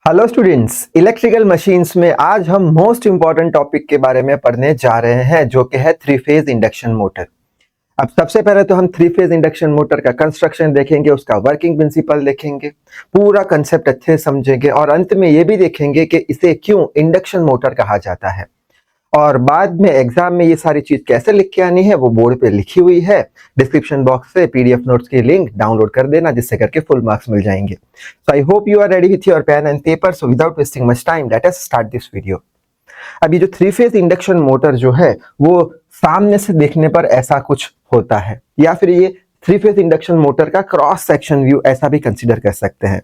Hello students, electrical machines में आज हम मोस्ट इंपॉर्टेंट टॉपिक के बारे में पढ़ने जा रहे हैं जो कि है थ्री फेज इंडक्शन मोटर। अब सबसे पहले तो हम थ्री फेज इंडक्शन मोटर का कंस्ट्रक्शन देखेंगे, उसका वर्किंग प्रिंसिपल देखेंगे, पूरा कंसेप्ट अच्छे से समझेंगे और अंत में ये भी देखेंगे कि इसे क्यों इंडक्शन मोटर कहा जाता है। और बाद में एग्जाम में ये सारी चीज कैसे लिख के आनी है वो बोर्ड पे लिखी हुई है। डिस्क्रिप्शन बॉक्स से पीडीएफ नोट्स की लिंक डाउनलोड कर देना, जिससे करके फुल मार्क्स मिल जाएंगे। So I hope you are ready with your pen and paper. So without wasting much time let us start this video. अब ये जो थ्री फेज इंडक्शन मोटर जो है वो सामने से देखने पर ऐसा कुछ होता है, या फिर ये थ्री फेज इंडक्शन मोटर का क्रॉस सेक्शन व्यू ऐसा भी कंसीडर कर सकते हैं।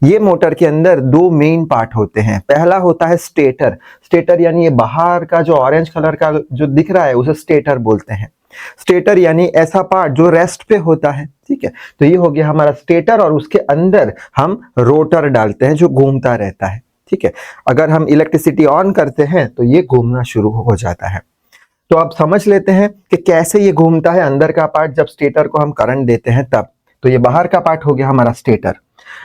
ये मोटर के अंदर दो मेन पार्ट होते हैं। पहला होता है स्टेटर। स्टेटर यानी ये बाहर का जो ऑरेंज कलर का जो दिख रहा है उसे स्टेटर बोलते हैं। स्टेटर यानी ऐसा पार्ट जो रेस्ट पे होता है, ठीक है। तो ये हो गया हमारा स्टेटर और उसके अंदर हम रोटर डालते हैं जो घूमता रहता है, ठीक है। अगर हम इलेक्ट्रिसिटी ऑन करते हैं तो ये घूमना शुरू हो जाता है। तो अब समझ लेते हैं कि कैसे ये घूमता है। अंदर का पार्ट जब स्टेटर को हम करंट देते हैं तब, तो ये बाहर का पार्ट हो गया हमारा स्टेटर।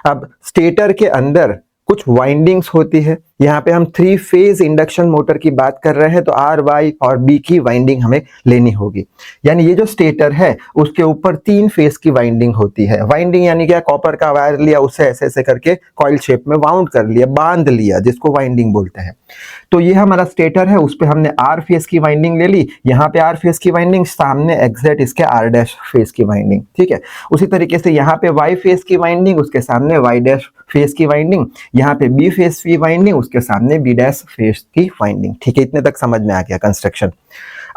अब स्टेटर के अंदर कुछ वाइंडिंग्स होती है। यहाँ पे हम थ्री फेज इंडक्शन मोटर की बात कर रहे हैं तो आर वाई और बी की वाइंडिंग हमें लेनी होगी। यानी ये जो स्टेटर है उसके ऊपर तीन फेज की वाइंडिंग होती है। वाइंडिंग यानी क्या, कॉपर का वायर लिया, उसे ऐसे ऐसे करके कॉइल शेप में वाउंड कर लिया, बांध लिया, जिसको वाइंडिंग बोलते हैं। तो ये हमारा स्टेटर है, उस पर हमने आर फेज की वाइंडिंग ले ली। यहाँ पे आर फेज की वाइंडिंग, सामने एग्जैक्ट इसके आर डैश फेज की वाइंडिंग, ठीक है। उसी तरीके से यहाँ पे वाई फेज की वाइंडिंग, उसके सामने वाई डैश फेज की वाइंडिंग, यहाँ पे बी फेज की वाइंडिंग, उसके सामने बी डैश फेज की वाइंडिंग, ठीक है। इतने तक समझ में आ गया कंस्ट्रक्शन।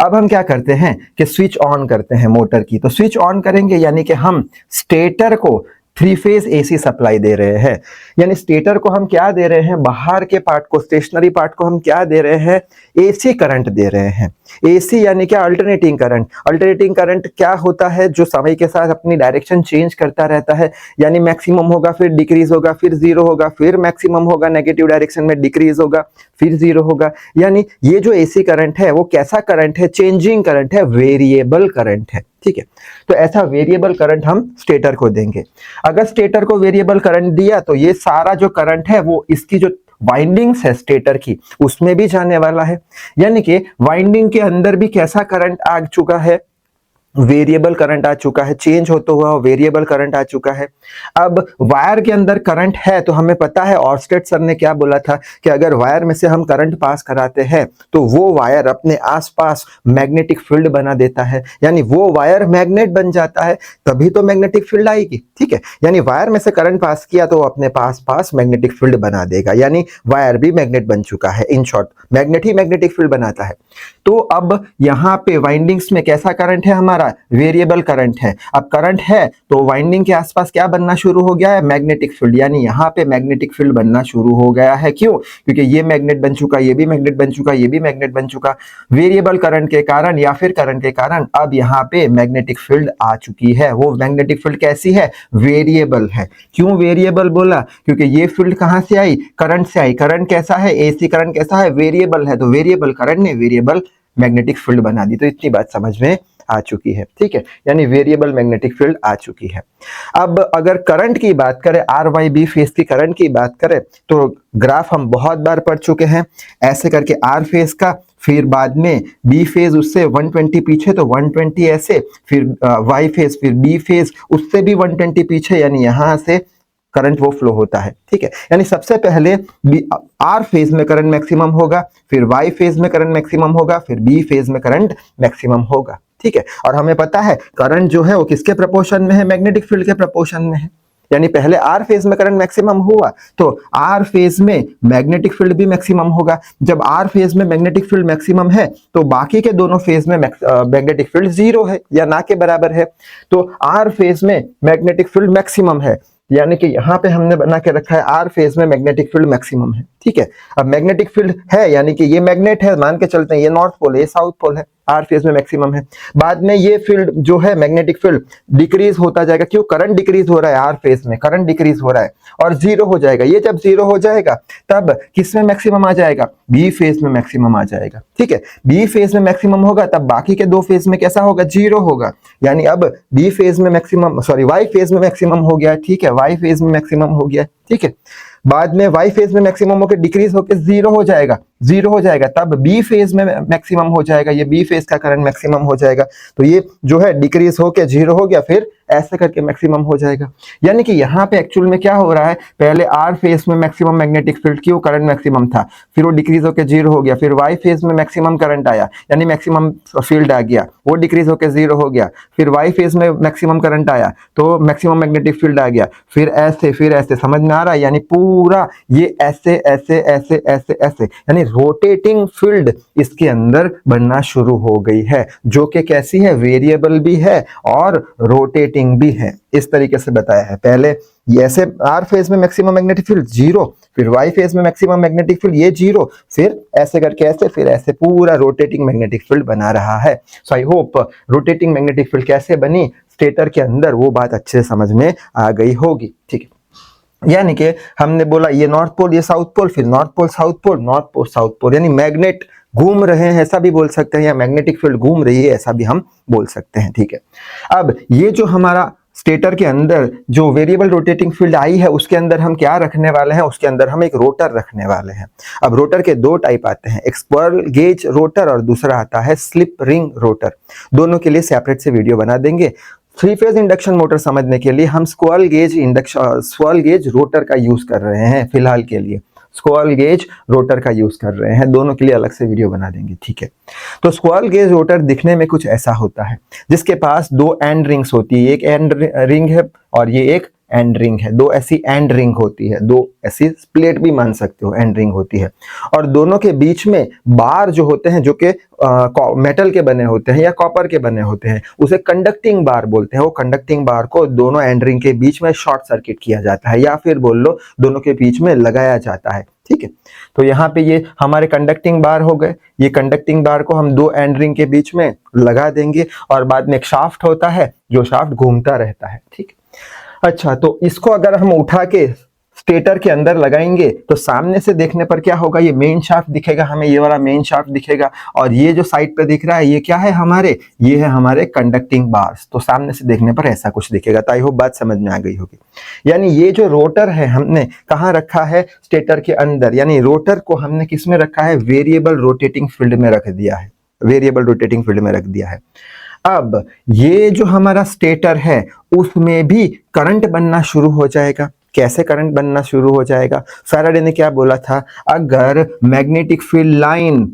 अब हम क्या करते हैं कि स्विच ऑन करते हैं मोटर की। तो स्विच ऑन करेंगे यानी कि हम स्टेटर को थ्री फेज एसी सप्लाई दे रहे हैं। यानी स्टेटर को हम क्या दे रहे हैं, बाहर के पार्ट को, स्टेशनरी पार्ट को हम क्या दे रहे हैं, एसी करंट दे रहे हैं। एसी यानी क्या, अल्टरनेटिंग करंट। अल्टरनेटिंग करंट क्या होता है, जो समय के साथ अपनी डायरेक्शन चेंज करता रहता है। यानी मैक्सिमम होगा, फिर डिक्रीज होगा, फिर जीरो होगा, फिर मैक्सिमम होगा, नेगेटिव डायरेक्शन में डिक्रीज होगा, फिर जीरो होगा। यानी ये जो एसी करंट है वो कैसा करंट है, चेंजिंग करंट है, वेरिएबल करंट है, ठीक है। तो ऐसा वेरिएबल करंट हम स्टेटर को देंगे। अगर स्टेटर को वेरिएबल करंट दिया तो ये सारा जो करंट है वो इसकी जो वाइंडिंग्स है स्टेटर की उसमें भी जाने वाला है। यानी कि वाइंडिंग के अंदर भी कैसा करंट आ चुका है, वेरिएबल करंट आ चुका है, चेंज होता हुआ वेरिएबल करंट आ चुका है। अब वायर के अंदर करंट है तो हमें पता है ऑर्स्टेड सर ने क्या बोला था कि अगर वायर में से हम करंट पास कराते हैं तो वो वायर अपने आसपास मैग्नेटिक फील्ड बना देता है। यानी वो वायर मैग्नेट बन जाता है, तभी तो मैग्नेटिक फील्ड आएगी, ठीक है। यानी वायर में से करंट पास किया तो अपने पास मैग्नेटिक फील्ड बना देगा। यानी वायर भी मैग्नेट बन चुका है। In short, magnet he magnetic field बनाता है। तो अब यहाँ पे वाइंडिंग्स में कैसा करंट है, हमारा वेरिएबल करंट है। अब करंट है तो वाइंडिंग के आसपास क्या बनना शुरू हो गया है, मैग्नेटिक फील्ड। यानी यहाँ पे मैग्नेटिक फील्ड बनना शुरू हो गया है। क्यों? क्योंकि ये मैग्नेट बन चुका, ये भी मैग्नेट बन चुका, ये भी मैग्नेट बन चुका। वेरिएबल करंट के कारण या फिर करंट के कारण अब यहाँ पे मैग्नेटिक फील्ड आ चुकी है। वो मैग्नेटिक फील्ड कैसी है, वेरिएबल है। क्यों वेरिएबल बोला? क्योंकि ये फील्ड कहां से आई, करंट से आई। करंट कैसा है, एसी करंट कैसा है, वेरिएबल है। तो वेरिएबल करंट ने वेरिएबल मैग्नेटिक फील्ड बना दी। तो इतनी बात समझ में आ चुकी है, ठीक है। यानी वेरिएबल मैग्नेटिक फील्ड आ चुकी है। अब अगर करंट की बात करें, आर वाई बी फेज की करंट की बात करें तो ग्राफ हम बहुत बार पढ़ चुके हैं। ऐसे करके आर फेज का, फिर बाद में बी फेज उससे 120 पीछे तो 120 ऐसे, फिर वाई फेज, फिर बी फेज उससे भी 120 पीछे। यानी यहां से करंट वो फ्लो होता है, ठीक है। यानी सबसे पहले आर फेज में करंट मैक्सिमम होगा, फिर वाई फेज में करंट मैक्सिमम होगा, फिर बी फेज में करंट मैक्सिमम होगा, ठीक है। और हमें पता है करंट जो है वो किसके प्रपोर्शन में है, मैग्नेटिक फील्ड के प्रपोर्शन में है। यानी पहले आर फेज में करंट मैक्सिमम हुआ तो आर फेज में मैग्नेटिक फील्ड भी मैक्सिमम होगा। जब आर फेज में मैग्नेटिक फील्ड मैक्सिमम है तो बाकी के दोनों फेज में मैग्नेटिक फील्ड जीरो है या ना के बराबर है। तो आर फेज में मैग्नेटिक फील्ड मैक्सिमम है, यानी कि यहाँ पे हमने बना के रखा है आर फेज में मैग्नेटिक फील्ड मैक्सिमम है, ठीक है। अब मैग्नेटिक फील्ड है यानी कि ये मैग्नेट है, मान के चलते हैं ये नॉर्थ पोल है, ये साउथ पोल है, आर फेज में मैक्सिमम है। बाद में ये फील्ड जो है मैग्नेटिक फील्ड डिक्रीज होता जाएगा। क्यों? करंट डिक्रीज हो रहा है, आर फेज में करंट डिक्रीज हो रहा है और जीरो हो जाएगा। ये जब जीरो हो जाएगा तब किस में मैक्सिमम आ जाएगा, बी फेज में मैक्सिमम आ जाएगा, ठीक है। बी फेज में मैक्सिमम होगा तब बाकी के दो फेज में कैसा होगा, जीरो होगा। यानी अब बी फेज में मैक्सिमम, सॉरी वाई फेज में मैक्सिमम हो गया, ठीक है, वाई फेज में मैक्सिमम हो गया, ठीक है। बाद में वाई फेज में मैक्सिमम होकर डिक्रीज होकर जीरो हो जाएगा, जीरो हो जाएगा, तब बी फेज में मैक्सिमम हो जाएगा, ये बी फेज का करंट मैक्सिमम हो जाएगा। तो ये जो है डिक्रीज होकर जीरो हो गया, फिर ऐसे करके मैक्सिमम हो जाएगा। यानी कि यहाँ पे एक्चुअल में क्या हो रहा है, पहले आर फेज में मैक्सिमम मैग्नेटिक फील्ड की वो करंट मैक्सिमम था, फिर वो डिक्रीज होकर जीरो हो गया, फिर वाई फेज में मैक्सिमम करंट आया यानी मैक्सिमम फील्ड आ गया, वो डिक्रीज होकर जीरो हो गया, फिर वाई फेज में मैक्सिमम करंट आया तो मैक्सिमम मैग्नेटिक फील्ड आ गया, फिर ऐसे समझ में आ रहा है। यानी पूरा ये ऐसे ऐसे ऐसे ऐसे ऐसे यानी रोटेटिंग फील्ड इसके अंदर बनना शुरू हो गई है, जो कि कैसी है, वेरिएबल भी है और रोटेटिंग भी है। इस तरीके से बताया है। पहले ये ऐसे आर फेज में मैक्सिमम मैग्नेटिक फील्ड जीरो, फिर वाई फेज में मैक्सिमम मैग्नेटिक फील्ड ये जीरो, फिर ऐसे करके ऐसे, फिर ऐसे पूरा रोटेटिंग मैग्नेटिक फील्ड बना रहा है। So I hope rotating magnetic field कैसे बनी स्टेटर के अंदर वो बात अच्छे से समझ में आ गई होगी। ठीक है, यानी कि हमने बोला ये नॉर्थ पोल ये साउथ पोल, फिर north pole south pole, north pole south pole, यानी मैग्नेट घूम रहे हैं ऐसा भी बोल सकते हैं, या मैग्नेटिक फील्ड घूम रही है ऐसा भी हम बोल सकते हैं। ठीक है, अब ये जो हमारा स्टेटर के अंदर जो वेरिएबल रोटेटिंग फील्ड आई है उसके अंदर हम क्या रखने वाले हैं, उसके अंदर हम एक रोटर रखने वाले हैं। अब रोटर के दो टाइप आते हैं, एक स्क्विरल गेज रोटर और दूसरा आता है स्लिप रिंग रोटर। दोनों के लिए सेपरेट से वीडियो बना देंगे। थ्री फेज इंडक्शन मोटर समझने के लिए हम स्क्विरल गेज रोटर का यूज कर रहे हैं, फिलहाल के लिए स्क्विरल गेज रोटर का यूज कर रहे हैं, दोनों के लिए अलग से वीडियो बना देंगे। ठीक है, तो स्क्विरल गेज रोटर दिखने में कुछ ऐसा होता है, जिसके पास दो एंड रिंग्स होती है, एक एंड रिंग है और ये एक एंड रिंग है, दो ऐसी एंड रिंग होती है, दो ऐसी प्लेट भी मान सकते हो एंड रिंग होती है, और दोनों के बीच में बार जो होते हैं जो कि मेटल के बने होते हैं या कॉपर के बने होते हैं, उसे कंडक्टिंग बार बोलते हैं। वो कंडक्टिंग बार को दोनों एंड रिंग के बीच में शॉर्ट सर्किट किया जाता है, या फिर बोल लो दोनों के बीच में लगाया जाता है। ठीक है, तो यहाँ पे ये हमारे कंडक्टिंग बार हो गए, ये कंडक्टिंग बार को हम दो एंड रिंग के बीच में लगा देंगे, और बाद में एक शाफ्ट होता है जो शाफ्ट घूमता रहता है। ठीक है, अच्छा, तो इसको अगर हम उठा के स्टेटर के अंदर लगाएंगे तो सामने से देखने पर क्या होगा, ये मेन शाफ्ट दिखेगा हमें, ये वाला मेन शाफ्ट दिखेगा, और ये जो साइड पे दिख रहा है ये क्या है हमारे, ये है हमारे कंडक्टिंग बार्स। तो सामने से देखने पर ऐसा कुछ दिखेगा। तो आई होप बात समझ में आ गई होगी। यानी ये जो रोटर है हमने कहाँ रखा है, स्टेटर के अंदर, यानी रोटर को हमने किस में रखा है, वेरिएबल रोटेटिंग फील्ड में रख दिया है, वेरिएबल रोटेटिंग फील्ड में रख दिया है। अब ये जो हमारा स्टेटर है उसमें भी करंट बनना शुरू हो जाएगा। कैसे करंट बनना शुरू हो जाएगा, फैराडे ने क्या बोला था, अगर मैग्नेटिक फील्ड लाइन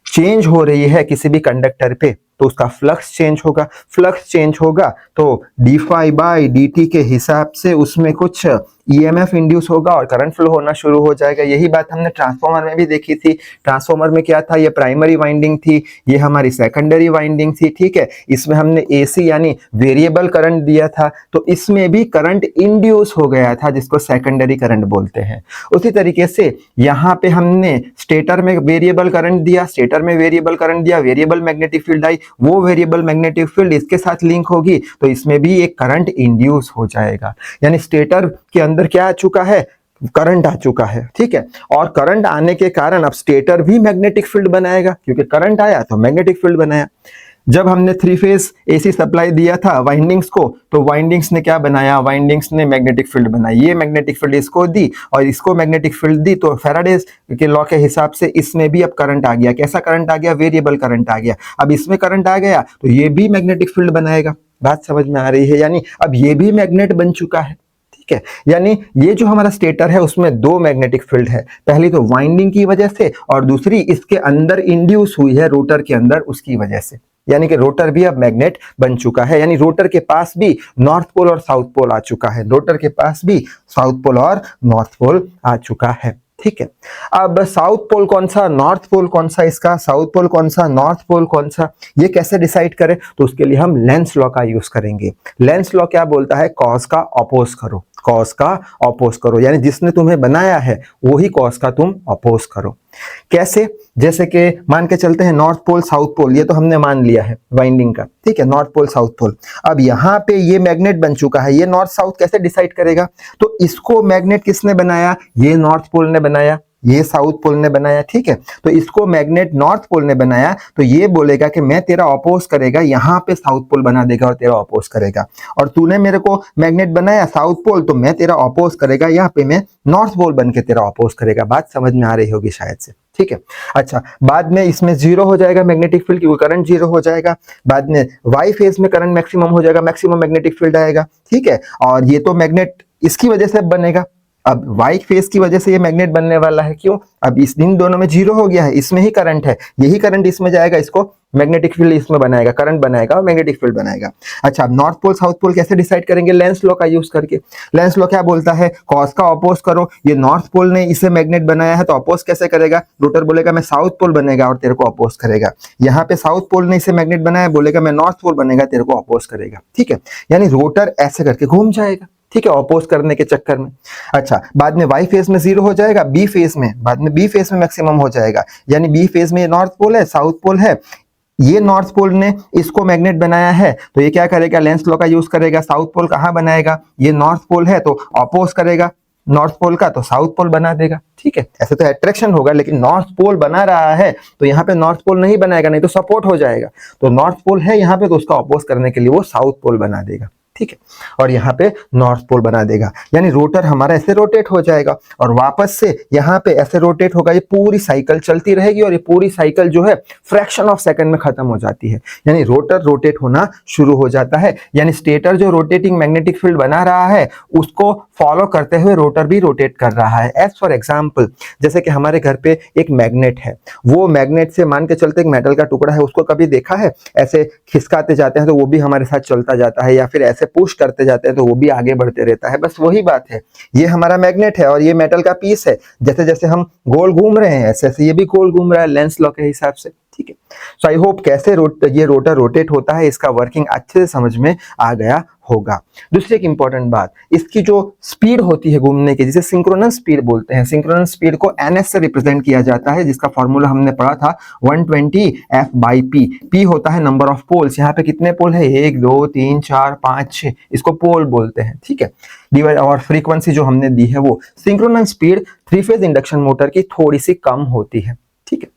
चेंज हो रही है किसी भी कंडक्टर पे तो उसका फ्लक्स चेंज होगा, फ्लक्स चेंज होगा तो d phi by d t के हिसाब से उसमें कुछ ईएमएफ इंड्यूस होगा और करंट फ्लो होना शुरू हो जाएगा। यही बात हमने ट्रांसफॉर्मर में भी देखी थी। ट्रांसफॉर्मर में क्या था, ये प्राइमरी वाइंडिंग थी, ये हमारी सेकेंडरी वाइंडिंग थी। ठीक है, इसमें हमने एसी यानी वेरिएबल करंट दिया था, तो इसमें भी करंट इंड्यूस हो गया था जिसको सेकेंडरी करंट बोलते हैं। उसी तरीके से यहाँ पे हमने स्टेटर में वेरिएबल करंट दिया, स्टेटर में वेरिएबल करंट दिया, वेरिएबल मैग्नेटिक फील्ड आई, वो वेरिएबल मैग्नेटिक फील्ड इसके साथ लिंक होगी तो इसमें भी एक करंट इंड्यूस हो जाएगा। यानी स्टेटर के अंदर क्या आ चुका है, करंट आ चुका है। ठीक है, और करंट आने के कारण अब स्टेटर भी मैग्नेटिक फील्ड बनाएगा, क्योंकि करंट आया तो मैग्नेटिक फील्ड बनाया। जब हमने थ्री फेज एसी सप्लाई दिया था वाइंडिंग्स को, तो वाइंडिंग्स ने क्या बनाया, वाइंडिंग्स ने मैग्नेटिक फील्ड बनाई। ये मैग्नेटिक फील्ड इसको दी और इसको मैग्नेटिक फील्ड दी, तो फैराडे के लॉ के हिसाब से इसमें भी अब करंट आ गया। कैसा करंट आ गया, वेरिएबल करंट आ गया। अब इसमें करंट आ गया तो ये भी मैग्नेटिक फील्ड बनाएगा। बात समझ में आ रही है, यानी अब ये भी मैग्नेट बन चुका है। ठीक है, यानी ये जो हमारा स्टेटर है उसमें दो मैग्नेटिक फील्ड है, पहली तो वाइंडिंग की वजह से और दूसरी इसके अंदर इंड्यूस हुई है रोटर के अंदर उसकी वजह से। यानी कि रोटर भी अब मैग्नेट बन चुका है। यानी रोटर के पास भी नॉर्थ पोल और साउथ पोल आ चुका है, रोटर के पास भी साउथ पोल और नॉर्थ पोल आ चुका है। ठीक है, अब साउथ पोल कौन सा, नॉर्थ पोल कौन सा, इसका साउथ पोल कौन सा, नॉर्थ पोल कौन सा, ये कैसे डिसाइड करें, तो उसके लिए हम लेंस लॉ का यूज करेंगे। लेंस लॉ क्या बोलता है, कॉस का अपोज करो, कॉस का अपोज करो, यानी जिसने तुम्हें बनाया है वही कॉस का तुम अपोज करो। कैसे, जैसे कि मान के चलते हैं नॉर्थ पोल साउथ पोल, ये तो हमने मान लिया है वाइंडिंग का। ठीक है, नॉर्थ पोल साउथ पोल। अब यहाँ पे ये मैग्नेट बन चुका है, ये नॉर्थ साउथ कैसे डिसाइड करेगा, तो इसको मैग्नेट किसने बनाया, ये नॉर्थ पोल ने बनाया। ये साउथ पोल ने बनाया, ठीक है। तो इसको मैग्नेट नॉर्थ पोल ने बनाया, तो ये बोलेगा कि मैं तेरा अपोज करेगा, यहाँ पे साउथ पोल बना देगा और तेरा अपोज करेगा। और तूने मेरे को मैग्नेट बनाया साउथ पोल, तो मैं तेरा अपोज करेगा, यहाँ पे मैं नॉर्थ पोल बन के तेरा अपोज करेगा। बात समझ में आ रही होगी शायद से, ठीक है। अच्छा, बाद में इसमें जीरो हो जाएगा मैग्नेटिक फील्ड, क्योंकि करंट जीरो हो जाएगा। बाद में वाई फेज में करंट मैक्सिमम हो जाएगा, मैक्सिमम मैग्नेटिक फील्ड आएगा, ठीक है। और ये तो मैग्नेट इसकी वजह से बनेगा, अब वाई फेज की वजह से ये मैग्नेट बनने वाला है। क्यों? अब इस इन दोनों में जीरो हो गया है, इसमें ही करंट है, यही करंट इसमें जाएगा, इसको मैग्नेटिक फील्ड इसमें बनाएगा, करंट बनाएगा और मैग्नेटिक फील्ड बनाएगा। अच्छा, अब नॉर्थ पोल साउथ पोल कैसे डिसाइड करेंगे? लेंस लॉ का यूज करके। लेंस लॉ क्या बोलता है? कॉस का अपोज करो, ये नॉर्थ पोल ने इसे मैग्नेट बनाया है, तो अपोज कैसे करेगा? रोटर बोलेगा मैं साउथ पोल बनेगा और तेरे को अपोज करेगा। यहाँ पे साउथ पोल ने इसे मैग्नेट बनाया, बोलेगा मैं नॉर्थ पोल बनेगा, तेरे को अपोज करेगा, ठीक है। यानी रोटर ऐसे करके घूम जाएगा, ठीक है, अपोज करने के चक्कर में। अच्छा, बाद में वाई फेज में जीरो हो जाएगा, बी फेज में, बाद में बी फेज में मैक्सिमम हो जाएगा। यानी बी फेज में ये नॉर्थ पोल है, साउथ पोल है, ये नॉर्थ पोल ने इसको मैग्नेट बनाया है, तो ये क्या करेगा? लेंस लॉ का यूज करेगा। साउथ पोल कहां बनाएगा? ये नॉर्थ पोल है, तो अपोज करेगा नॉर्थ पोल का, तो साउथ पोल बना देगा, ठीक है। ऐसे तो अट्रैक्शन होगा, लेकिन नॉर्थ पोल बना रहा है तो यहाँ पे नॉर्थ पोल नहीं बनाएगा, नहीं तो सपोर्ट हो जाएगा। तो नॉर्थ पोल है यहाँ पे, तो उसका अपोज करने के लिए वो साउथ पोल बना देगा, ठीक है। और यहाँ पे नॉर्थ पोल बना देगा, यानी रोटर हमारा ऐसे रोटेट हो जाएगा और वापस से यहाँ पे ऐसे रोटेट होगा। ये पूरी साइकिल चलती रहेगी और ये पूरी साइकिल जो है फ्रैक्शन ऑफ सेकंड में खत्म हो जाती है, यानी रोटर रोटेट होना शुरू हो जाता है। यानी स्टेटर जो रोटेटिंग मैग्नेटिक फील्ड बना रहा है उसको फॉलो करते हुए रोटर भी रोटेट कर रहा है। एज फॉर एग्जाम्पल, जैसे कि हमारे घर पे एक मैग्नेट है, वो मैग्नेट से मान के चलते एक मेटल का टुकड़ा है, उसको कभी देखा है ऐसे खिसकाते जाते हैं तो वो भी हमारे साथ चलता जाता है, या फिर ऐसे पुश करते जाते हैं तो वो भी आगे बढ़ते रहता है। बस वही बात है, ये हमारा मैग्नेट है और ये मेटल का पीस है। जैसे जैसे हम गोल घूम रहे हैं ऐसे ऐसे ये भी गोल घूम रहा है लेंस लॉ के हिसाब से, ठीक है। सो आई होप कैसे ये रोटर रोटेट होता है इसका वर्किंग अच्छे से समझ में आ गया होगा। दूसरी एक इंपॉर्टेंट बात, इसकी जो स्पीड होती है घूमने की, जिसे सिंक्रोनस स्पीड बोलते हैं, सिंक्रोनस स्पीड को ns से रिप्रेजेंट किया जाता है, जिसका फॉर्मूला हमने पढ़ा था 120 f/p। p होता है नंबर ऑफ पोल्स, यहाँ पे कितने पोल है? 1 2 3 4 5 6, इसको पोल बोलते हैं, ठीक है। डिवाइड और फ्रीक्वेंसी जो हमने दी है वो synchronous speed 3 phase induction motor की थोड़ी सी कम होती है, ठीक है।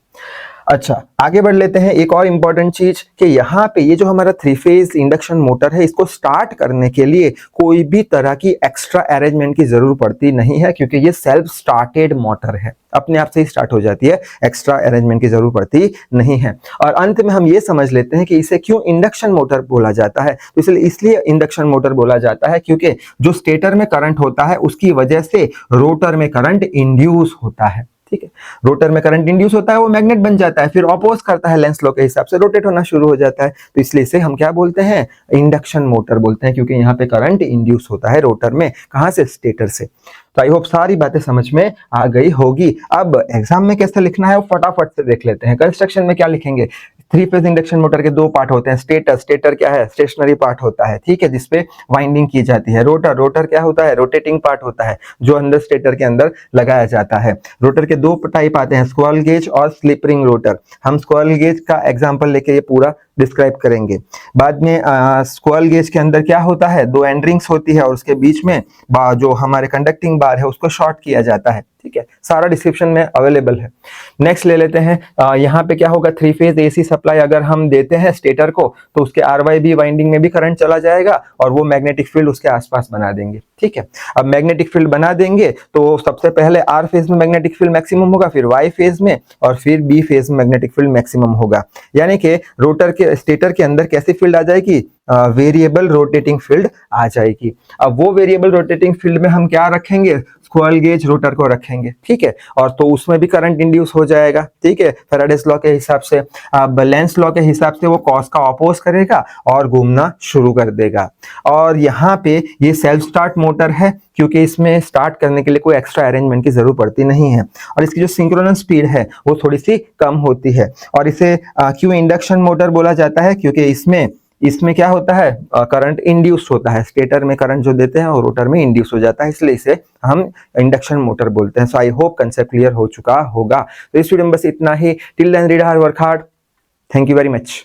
अच्छा, आगे बढ़ लेते हैं। एक और इंपॉर्टेंट चीज कि यहाँ पे ये जो हमारा 3 फेज इंडक्शन मोटर है, इसको स्टार्ट करने के लिए कोई भी तरह की एक्स्ट्रा अरेंजमेंट की जरूरत पड़ती नहीं है, क्योंकि ये सेल्फ स्टार्टेड मोटर है, अपने आप से ही स्टार्ट हो जाती है, एक्स्ट्रा अरेंजमेंट की जरूरत पड़ती नहीं है। और अंत में हम ये समझ लेते हैं कि इसे क्यों इंडक्शन मोटर बोला जाता है। तो इसलिए इंडक्शन मोटर बोला जाता है क्योंकि जो स्टेटर में करंट होता है उसकी वजह से रोटर में करंट इंड्यूस होता है, ठीक है। रोटर में करंट इंड्यूस होता है, वो मैग्नेट बन जाता है, फिर अपोज करता है लेंस लॉ के हिसाब से, रोटेट होना शुरू हो जाता है। तो इसलिए इसे हम क्या बोलते हैं? इंडक्शन मोटर बोलते हैं, क्योंकि यहाँ पे करंट इंड्यूस होता है रोटर में, कहां से? स्टेटर से। तो आई होप सारी बातें समझ में आ गई होगी। अब एग्जाम में कैसे लिखना है वो फटाफट से देख लेते हैं। कंस्ट्रक्शन में क्या लिखेंगे? 3 फेज इंडक्शन मोटर के 2 पार्ट होते हैं। स्टेटर क्या है? स्टेशनरी पार्ट होता है, ठीक है, जिसपे वाइंडिंग की जाती है। रोटर क्या होता है? रोटेटिंग पार्ट होता है, जो अंदर स्टेटर के अंदर लगाया जाता है। रोटर के 2 टाइप आते हैं, स्क्विरल गेज और स्लिप रिंग रोटर। हम स्क्विरल गेज का एग्जांपल लेके ये पूरा डिस्क्राइब करेंगे। बाद में स्क्विरल गेज के अंदर क्या होता है? 2 एंड रिंग्स होती है और उसके बीच में जो हमारे कंडक्टिंग बार है उसको शॉर्ट किया जाता है, ठीक है। सारा डिस्क्रिप्शन में अवेलेबल है। नेक्स्ट ले लेते हैं, यहाँ पे क्या होगा? 3 फेज एसी सप्लाई अगर हम देते हैं स्टेटर को, तो उसके RYB वाइंडिंग में भी करंट चला जाएगा और वो मैग्नेटिक फील्ड उसके आसपास बना देंगे, ठीक है। अब मैग्नेटिक फील्ड बना देंगे तो सबसे पहले R फेज में मैग्नेटिक फील्ड मैक्सिमम होगा, फिर Y फेज में और फिर B फेज में मैग्नेटिक फील्ड मैक्सिमम होगा। यानी कि रोटर के स्टेटर के अंदर कैसी फील्ड आ जाएगी? वेरिएबल रोटेटिंग फील्ड आ जाएगी। अब वो वेरिएबल रोटेटिंग फील्ड में हम क्या रखेंगे? स्क्विरल गेज रोटर को रखेंगे, ठीक है। और तो उसमें भी करंट इंड्यूस हो जाएगा, ठीक है, फैराडेस लॉ के हिसाब से। अब लेंस लॉ के हिसाब से वो कॉस का अपोज करेगा और घूमना शुरू कर देगा। और यहाँ पे ये सेल्फ स्टार्ट मोटर है, क्योंकि इसमें स्टार्ट करने के लिए कोई एक्स्ट्रा अरेंजमेंट की जरूरत पड़ती नहीं है। और इसकी जो सिंक्रोनस स्पीड है वो थोड़ी सी कम होती है। और इसे क्यों इंडक्शन मोटर बोला जाता है? क्योंकि इसमें क्या होता है? करंट इंड्यूस होता है, स्टेटर में करंट जो देते हैं और रोटर में इंड्यूस हो जाता है, इसलिए इसे हम इंडक्शन मोटर बोलते हैं। So I hope concept clear हो चुका होगा। तो इस वीडियो में बस इतना ही। Till then read hard, work hard. Thank you very much.